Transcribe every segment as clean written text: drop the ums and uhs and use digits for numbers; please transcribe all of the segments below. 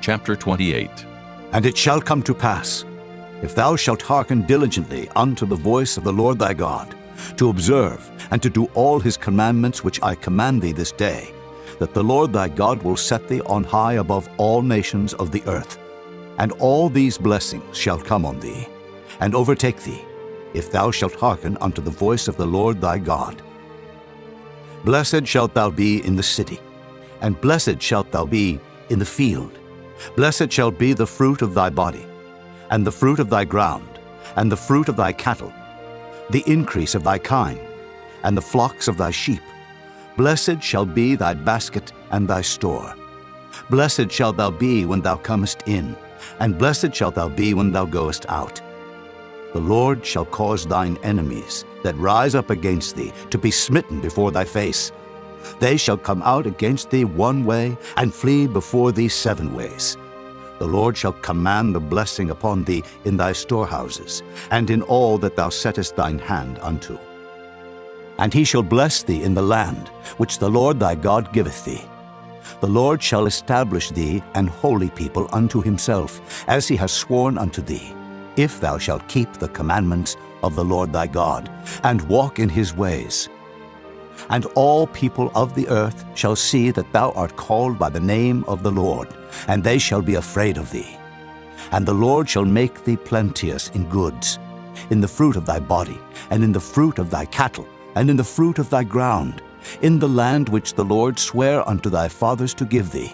Chapter 28. And it shall come to pass, if thou shalt hearken diligently unto the voice of the Lord thy God, to observe and to do all his commandments which I command thee this day, that the Lord thy God will set thee on high above all nations of the earth. And all these blessings shall come on thee, and overtake thee, if thou shalt hearken unto the voice of the Lord thy God. Blessed shalt thou be in the city, and blessed shalt thou be in the field. Blessed shall be the fruit of thy body, and the fruit of thy ground, and the fruit of thy cattle, the increase of thy kine, and the flocks of thy sheep. Blessed shall be thy basket and thy store. Blessed shalt thou be when thou comest in, and blessed shalt thou be when thou goest out. The Lord shall cause thine enemies that rise up against thee to be smitten before thy face. They shall come out against thee one way, and flee before thee 7 ways. The Lord shall command the blessing upon thee in thy storehouses, and in all that thou settest thine hand unto. And he shall bless thee in the land which the Lord thy God giveth thee. The Lord shall establish thee an holy people unto himself, as he has sworn unto thee, if thou shalt keep the commandments of the Lord thy God, and walk in his ways. And all people of the earth shall see that thou art called by the name of the Lord, and they shall be afraid of thee. And the Lord shall make thee plenteous in goods, in the fruit of thy body, and in the fruit of thy cattle, and in the fruit of thy ground, in the land which the Lord sware unto thy fathers to give thee.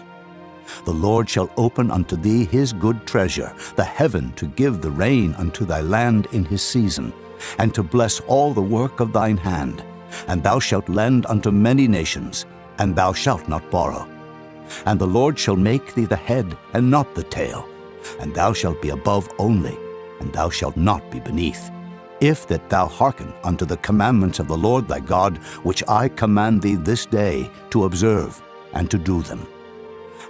The Lord shall open unto thee his good treasure, the heaven, to give the rain unto thy land in his season, and to bless all the work of thine hand. And thou shalt lend unto many nations, and thou shalt not borrow. And the Lord shall make thee the head, and not the tail. And thou shalt be above only, and thou shalt not be beneath, if that thou hearken unto the commandments of the Lord thy God, which I command thee this day to observe and to do them.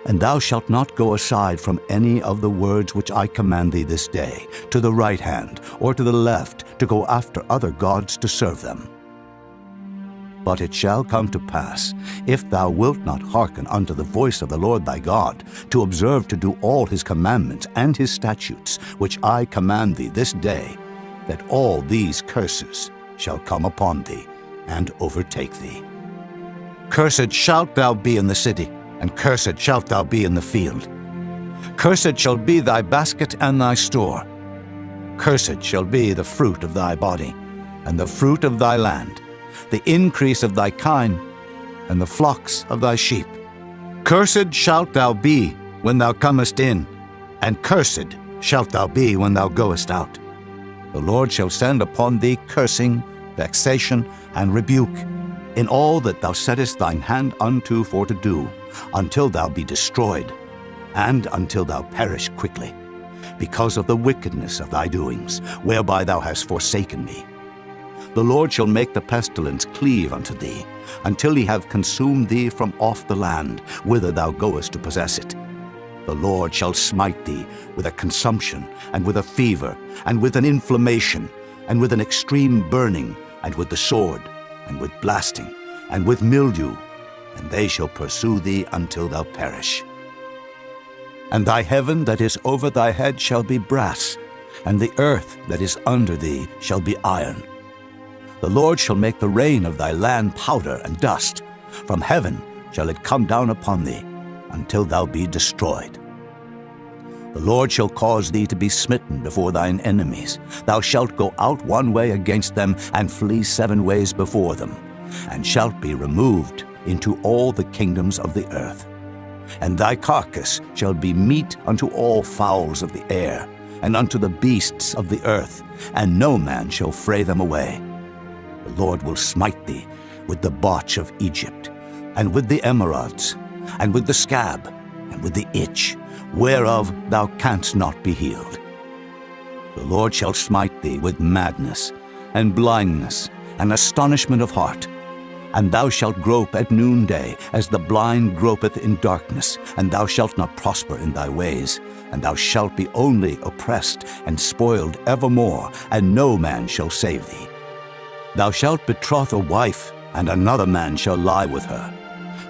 And thou shalt not go aside from any of the words which I command thee this day, to the right hand or to the left, to go after other gods to serve them. But it shall come to pass, if thou wilt not hearken unto the voice of the Lord thy God, to observe to do all his commandments and his statutes, which I command thee this day, that all these curses shall come upon thee and overtake thee. Cursed shalt thou be in the city, and cursed shalt thou be in the field. Cursed shall be thy basket and thy store. Cursed shall be the fruit of thy body, and the fruit of thy land, the increase of thy kine, and the flocks of thy sheep. Cursed shalt thou be when thou comest in, and cursed shalt thou be when thou goest out. The Lord shall send upon thee cursing, vexation, and rebuke, in all that thou settest thine hand unto for to do, until thou be destroyed, and until thou perish quickly, because of the wickedness of thy doings, whereby thou hast forsaken me. The Lord shall make the pestilence cleave unto thee, until he have consumed thee from off the land, whither thou goest to possess it. The Lord shall smite thee with a consumption, and with a fever, and with an inflammation, and with an extreme burning, and with the sword, and with blasting, and with mildew, and they shall pursue thee until thou perish. And thy heaven that is over thy head shall be brass, and the earth that is under thee shall be iron. The Lord shall make the rain of thy land powder and dust. From heaven shall it come down upon thee, until thou be destroyed. The Lord shall cause thee to be smitten before thine enemies. Thou shalt go out one way against them, and flee 7 ways before them, and shalt be removed into all the kingdoms of the earth. And thy carcass shall be meat unto all fowls of the air, and unto the beasts of the earth, and no man shall fray them away. The Lord will smite thee with the botch of Egypt, and with the emerods, and with the scab, and with the itch, whereof thou canst not be healed. The Lord shall smite thee with madness, and blindness, and astonishment of heart. And thou shalt grope at noonday, as the blind gropeth in darkness, and thou shalt not prosper in thy ways, and thou shalt be only oppressed and spoiled evermore, and no man shall save thee. Thou shalt betroth a wife, and another man shall lie with her.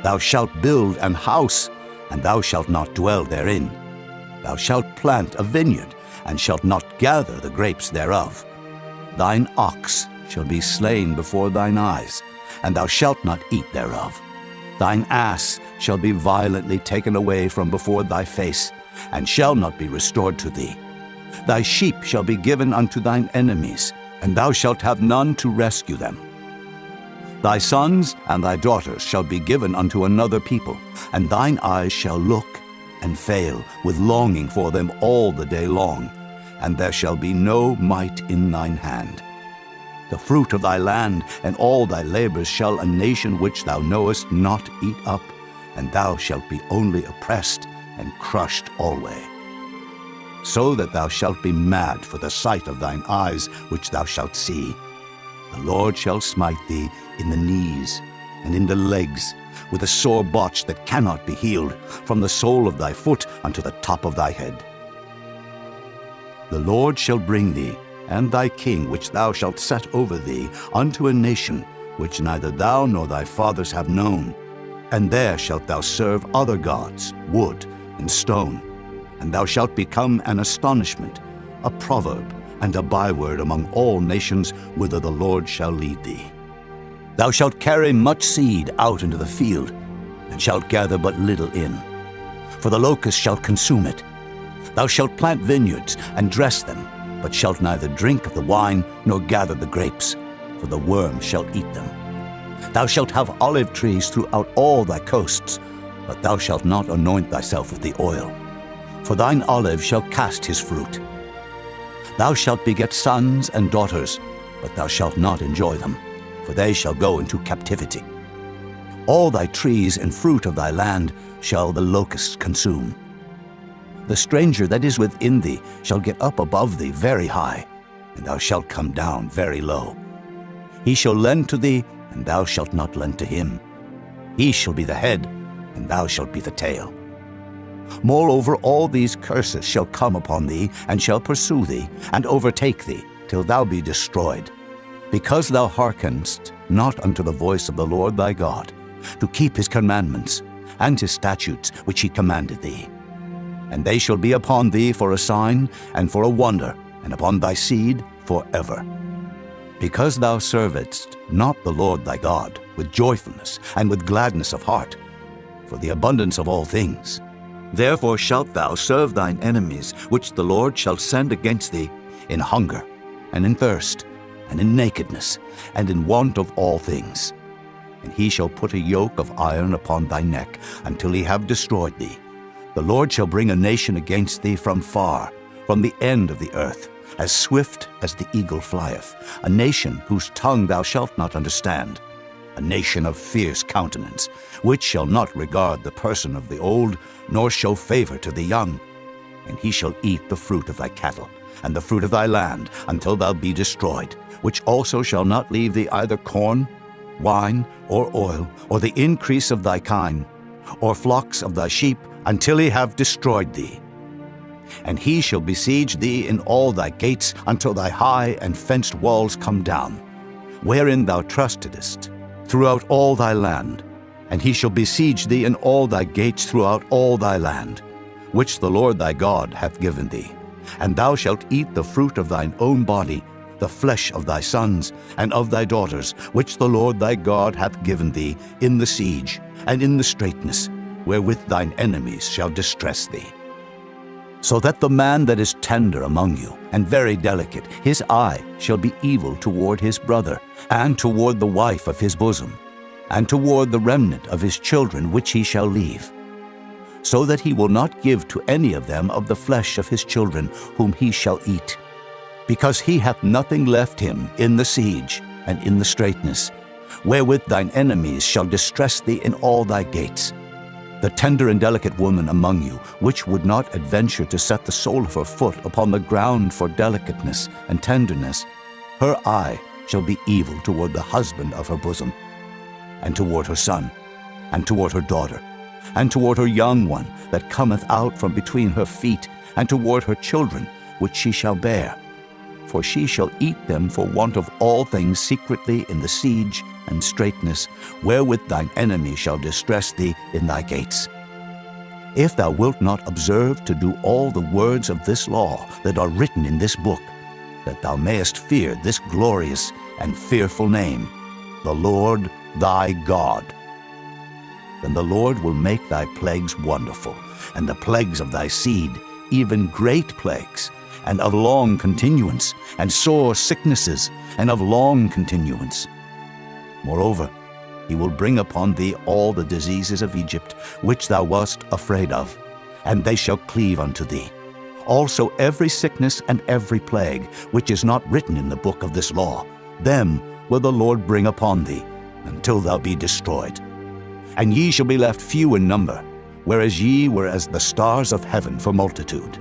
Thou shalt build an house, and thou shalt not dwell therein. Thou shalt plant a vineyard, and shalt not gather the grapes thereof. Thine ox shall be slain before thine eyes, and thou shalt not eat thereof. Thine ass shall be violently taken away from before thy face, and shall not be restored to thee. Thy sheep shall be given unto thine enemies, and thou shalt have none to rescue them. Thy sons and thy daughters shall be given unto another people, and thine eyes shall look and fail with longing for them all the day long, and there shall be no might in thine hand. The fruit of thy land and all thy labors shall a nation which thou knowest not eat up, and thou shalt be only oppressed and crushed alway. So that thou shalt be mad for the sight of thine eyes which thou shalt see. The Lord shall smite thee in the knees and in the legs, with a sore botch that cannot be healed, from the sole of thy foot unto the top of thy head. The Lord shall bring thee, and thy king which thou shalt set over thee, unto a nation which neither thou nor thy fathers have known. And there shalt thou serve other gods, wood and stone. And thou shalt become an astonishment, a proverb, and a byword among all nations whither the Lord shall lead thee. Thou shalt carry much seed out into the field, and shalt gather but little in. For the locust shall consume it. Thou shalt plant vineyards, and dress them, but shalt neither drink of the wine, nor gather the grapes, for the worm shall eat them. Thou shalt have olive trees throughout all thy coasts, but thou shalt not anoint thyself with the oil. For thine olive shall cast his fruit. Thou shalt beget sons and daughters, but thou shalt not enjoy them, for they shall go into captivity. All thy trees and fruit of thy land shall the locusts consume. The stranger that is within thee shall get up above thee very high, and thou shalt come down very low. He shall lend to thee, and thou shalt not lend to him. He shall be the head, and thou shalt be the tail. Moreover, all these curses shall come upon thee, and shall pursue thee, and overtake thee, till thou be destroyed, because thou hearkenest not unto the voice of the Lord thy God, to keep his commandments, and his statutes which he commanded thee. And they shall be upon thee for a sign, and for a wonder, and upon thy seed forever. Because thou servedst not the Lord thy God with joyfulness and with gladness of heart, for the abundance of all things, therefore shalt thou serve thine enemies, which the Lord shall send against thee, in hunger, and in thirst, and in nakedness, and in want of all things. And he shall put a yoke of iron upon thy neck, until he have destroyed thee. The Lord shall bring a nation against thee from far, from the end of the earth, as swift as the eagle flieth, a nation whose tongue thou shalt not understand, a nation of fierce countenance, which shall not regard the person of the old, nor show favor to the young. And he shall eat the fruit of thy cattle, and the fruit of thy land, until thou be destroyed, which also shall not leave thee either corn, wine, or oil, or the increase of thy kine, or flocks of thy sheep, until he have destroyed thee. And he shall besiege thee in all thy gates, until thy high and fenced walls come down, wherein thou trustedest, throughout all thy land. And he shall besiege thee in all thy gates throughout all thy land, which the Lord thy God hath given thee. And thou shalt eat the fruit of thine own body, the flesh of thy sons and of thy daughters, which the Lord thy God hath given thee, in the siege and in the straitness, wherewith thine enemies shall distress thee. So that the man that is tender among you, and very delicate, his eye shall be evil toward his brother, and toward the wife of his bosom, and toward the remnant of his children which he shall leave, so that he will not give to any of them of the flesh of his children whom he shall eat, because he hath nothing left him in the siege and in the straitness, wherewith thine enemies shall distress thee in all thy gates. The tender and delicate woman among you, which would not adventure to set the sole of her foot upon the ground for delicateness and tenderness, her eye shall be evil toward the husband of her bosom, and toward her son, and toward her daughter, and toward her young one that cometh out from between her feet, and toward her children which she shall bear. For she shall eat them for want of all things secretly in the siege and straitness, wherewith thine enemy shall distress thee in thy gates. If thou wilt not observe to do all the words of this law that are written in this book, that thou mayest fear this glorious and fearful name, the Lord thy God, then the Lord will make thy plagues wonderful, and the plagues of thy seed, even great plagues, and of long continuance, and sore sicknesses, and of long continuance. Moreover, he will bring upon thee all the diseases of Egypt, which thou wast afraid of, and they shall cleave unto thee. Also every sickness and every plague, which is not written in the book of this law, them will the Lord bring upon thee, until thou be destroyed. And ye shall be left few in number, whereas ye were as the stars of heaven for multitude,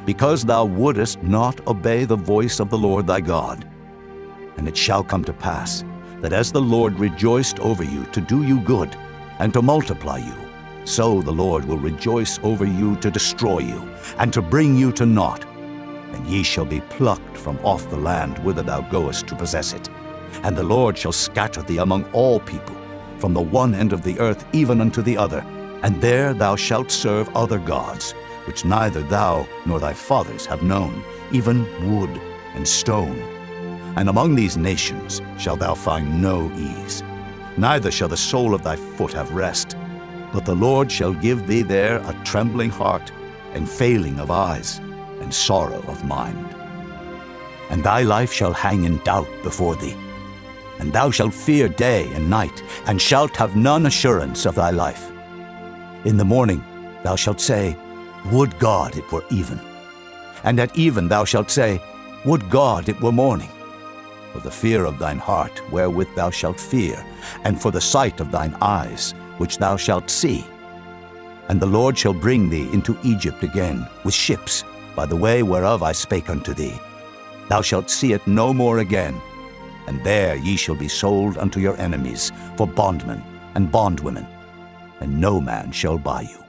because thou wouldest not obey the voice of the Lord thy God. And it shall come to pass, that as the Lord rejoiced over you to do you good, and to multiply you, so the Lord will rejoice over you to destroy you, and to bring you to naught. And ye shall be plucked from off the land whither thou goest to possess it. And the Lord shall scatter thee among all people, from the one end of the earth even unto the other, and there thou shalt serve other gods, which neither thou nor thy fathers have known, even wood and stone. And among these nations shalt thou find no ease, neither shall the sole of thy foot have rest. But the Lord shall give thee there a trembling heart, and failing of eyes, and sorrow of mind. And thy life shall hang in doubt before thee, and thou shalt fear day and night, and shalt have none assurance of thy life. In the morning thou shalt say, Would God it were even. And at even thou shalt say, Would God it were morning. For the fear of thine heart wherewith thou shalt fear, and for the sight of thine eyes which thou shalt see. And the Lord shall bring thee into Egypt again with ships, by the way whereof I spake unto thee. Thou shalt see it no more again, and there ye shall be sold unto your enemies for bondmen and bondwomen, and no man shall buy you.